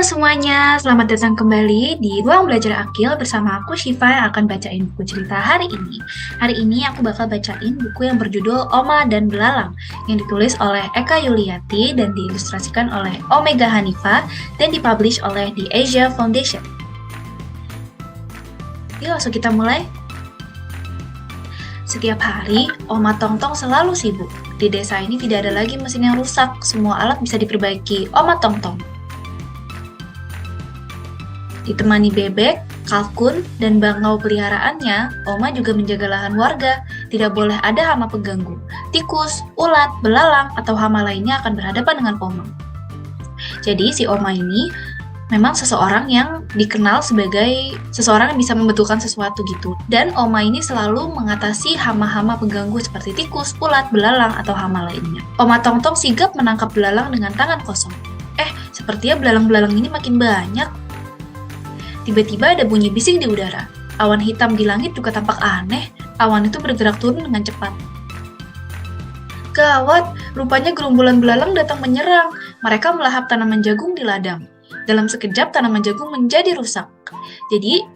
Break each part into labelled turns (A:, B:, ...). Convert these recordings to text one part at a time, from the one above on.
A: Halo semuanya, selamat datang kembali di Ruang Belajar Akil bersama aku Syifa yang akan bacain buku cerita hari ini. Hari ini aku bakal bacain buku yang berjudul Oma dan Belalang yang ditulis oleh Eka Yuliati dan diilustrasikan oleh Omega Hanifa dan dipublish oleh The Asia Foundation. Yuk langsung kita mulai. Setiap hari, Oma Tongtong selalu sibuk. Di desa ini tidak ada lagi mesin yang rusak, semua alat bisa diperbaiki Oma Tongtong. Ditemani bebek, kalkun, dan bangau peliharaannya, Oma juga menjaga lahan warga. Tidak boleh ada hama pengganggu. Tikus, ulat, belalang, atau hama lainnya akan berhadapan dengan Oma. Jadi si Oma ini memang seseorang yang dikenal sebagai seseorang yang bisa membetulkan sesuatu gitu. Dan Oma ini selalu mengatasi hama-hama pengganggu seperti tikus, ulat, belalang, atau hama lainnya. Oma Tongtong sigap menangkap belalang dengan tangan kosong. Sepertinya belalang-belalang ini makin banyak. Tiba-tiba ada bunyi bising di udara. Awan hitam di langit juga tampak aneh. Awan itu bergerak turun dengan cepat. Gawat, rupanya gerombolan belalang datang menyerang. Mereka melahap tanaman jagung di ladang. Dalam sekejap tanaman jagung menjadi rusak. Jadi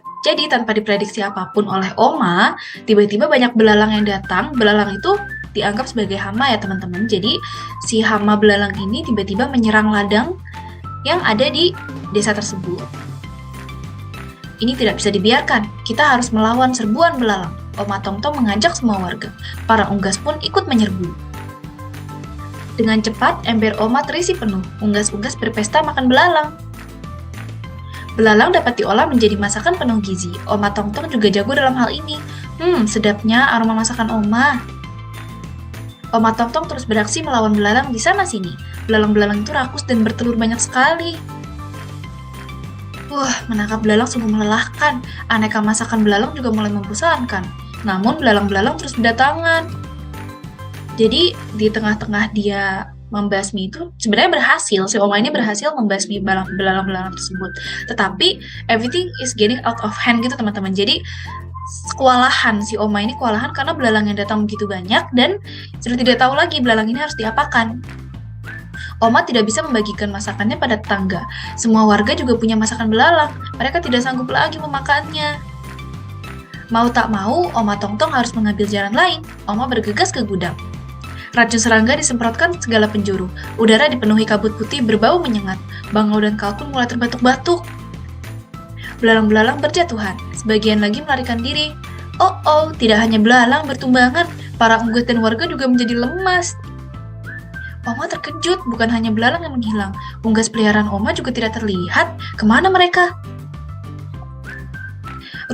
A: tanpa diprediksi apapun oleh Oma, tiba-tiba banyak belalang yang datang. Belalang itu dianggap sebagai hama ya teman-teman. Jadi si hama belalang ini tiba-tiba menyerang ladang yang ada di desa tersebut. Ini tidak bisa dibiarkan, kita harus melawan serbuan belalang. Oma Tongtong mengajak semua warga. Para unggas pun ikut menyerbu. Dengan cepat, ember Oma terisi penuh. Unggas-unggas berpesta makan belalang. Belalang dapat diolah menjadi masakan penuh gizi. Oma Tongtong juga jago dalam hal ini. Sedapnya aroma masakan Oma. Oma Tongtong terus beraksi melawan belalang di sana-sini. Belalang-belalang itu rakus dan bertelur banyak sekali. Menangkap belalang sungguh melelahkan. Aneka masakan belalang juga mulai membosankan. Namun belalang-belalang terus berdatangan. Jadi di tengah-tengah dia membasmi itu sebenarnya berhasil. Si Oma ini berhasil membasmi belalang-belalang tersebut. Tetapi everything is getting out of hand gitu teman-teman. Jadi kewalahan si Oma ini kewalahan karena belalang yang datang begitu banyak dan sudah tidak tahu lagi belalang ini harus diapakan. Oma tidak bisa membagikan masakannya pada tetangga. Semua warga juga punya masakan belalang. Mereka tidak sanggup lagi memakannya. Mau tak mau, Oma Tongtong harus mengambil jalan lain. Oma bergegas ke gudang. Racun serangga disemprotkan segala penjuru. Udara dipenuhi kabut putih berbau menyengat. Bangau dan kalkun mulai terbatuk-batuk. Belalang-belalang berjatuhan. Sebagian lagi melarikan diri. Tidak hanya belalang bertumbangan. Para unggas dan warga juga menjadi lemas. Oma terkejut, bukan hanya belalang yang menghilang. Unggas peliharaan Oma juga tidak terlihat. Kemana mereka?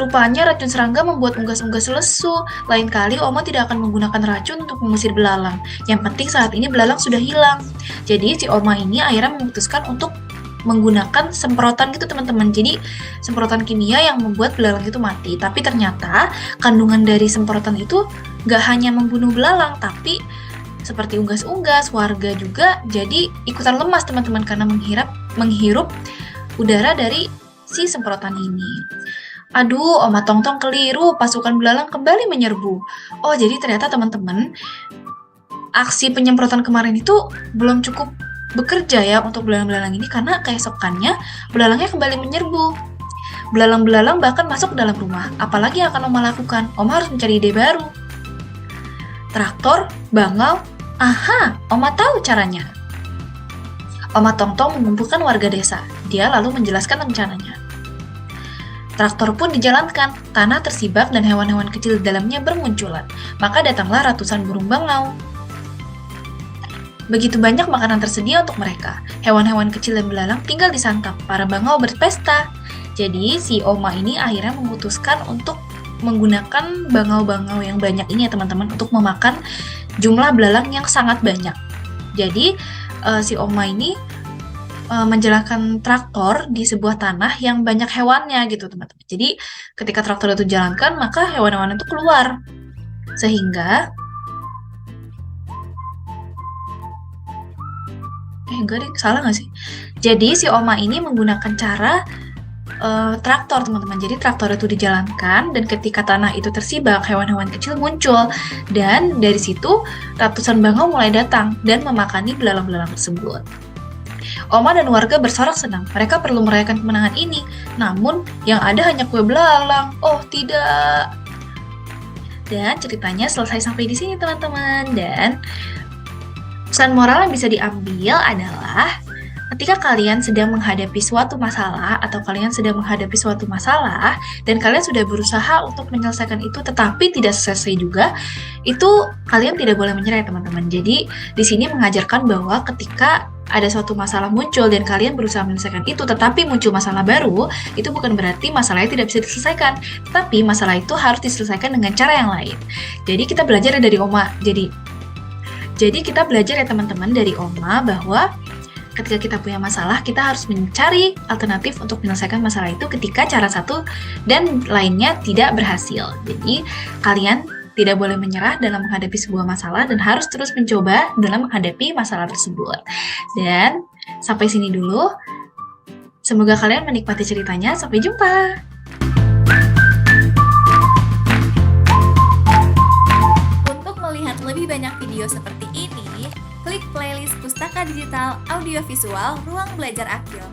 A: Rupanya racun serangga membuat unggas-unggas lesu. Lain kali Oma tidak akan menggunakan racun untuk mengusir belalang. Yang penting saat ini belalang sudah hilang. Jadi si Oma ini akhirnya memutuskan untuk menggunakan semprotan gitu teman-teman. Jadi semprotan kimia yang membuat belalang itu mati. Tapi ternyata kandungan dari semprotan itu gak hanya membunuh belalang, tapi seperti unggas-unggas, warga juga jadi ikutan lemas teman-teman karena menghirup udara dari si semprotan ini. Aduh, Oma Tongtong keliru, pasukan belalang kembali menyerbu. Jadi ternyata teman-teman, aksi penyemprotan kemarin itu belum cukup bekerja ya untuk belalang-belalang ini karena keesokannya belalangnya kembali menyerbu. Belalang-belalang bahkan masuk ke dalam rumah. Apalagi yang akan Oma lakukan? Oma harus mencari ide baru. Traktor, bangau, Oma tahu caranya. Oma Tongtong mengumpulkan warga desa. Dia lalu menjelaskan rencananya. Traktor pun dijalankan, tanah tersibak dan hewan-hewan kecil di dalamnya bermunculan. Maka datanglah ratusan burung bangau. Begitu banyak makanan tersedia untuk mereka. Hewan-hewan kecil dan belalang tinggal disantap. Para bangau berpesta. Jadi si Oma ini akhirnya memutuskan untuk menggunakan bangau-bangau yang banyak ini ya teman-teman untuk memakan jumlah belalang yang sangat banyak. Jadi si Oma ini menjalankan traktor di sebuah tanah yang banyak hewannya gitu teman-teman. Jadi ketika traktor itu jalankan maka hewan-hewan itu keluar. Sehingga enggak deh, salah nggak sih? Jadi si Oma ini menggunakan cara traktor teman-teman. Jadi traktor itu dijalankan dan ketika tanah itu tersibak hewan-hewan kecil muncul dan dari situ ratusan bangau mulai datang dan memakani belalang-belalang tersebut. Oma dan warga bersorak senang. Mereka perlu merayakan kemenangan ini. Namun, yang ada hanya kue belalang. Oh, tidak. Dan ceritanya selesai sampai di sini, teman-teman. Dan pesan moral yang bisa diambil adalah ketika kalian sedang menghadapi suatu masalah atau kalian sedang menghadapi suatu masalah dan kalian sudah berusaha untuk menyelesaikan itu tetapi tidak selesai juga, itu kalian tidak boleh menyerah, teman-teman. Jadi di sini mengajarkan bahwa ketika ada suatu masalah muncul dan kalian berusaha menyelesaikan itu tetapi muncul masalah baru, itu bukan berarti masalahnya tidak bisa diselesaikan, tapi masalah itu harus diselesaikan dengan cara yang lain. Jadi kita belajar dari Oma. Jadi kita belajar ya teman-teman dari Oma bahwa ketika kita punya masalah, kita harus mencari alternatif untuk menyelesaikan masalah itu ketika cara satu dan lainnya tidak berhasil. Jadi, kalian tidak boleh menyerah dalam menghadapi sebuah masalah dan harus terus mencoba dalam menghadapi masalah tersebut. Dan sampai sini dulu. Semoga kalian menikmati ceritanya. Sampai jumpa!
B: Untuk melihat lebih banyak video seperti ini, klik playlist Pustaka Digital Audiovisual Ruang Belajar Akil.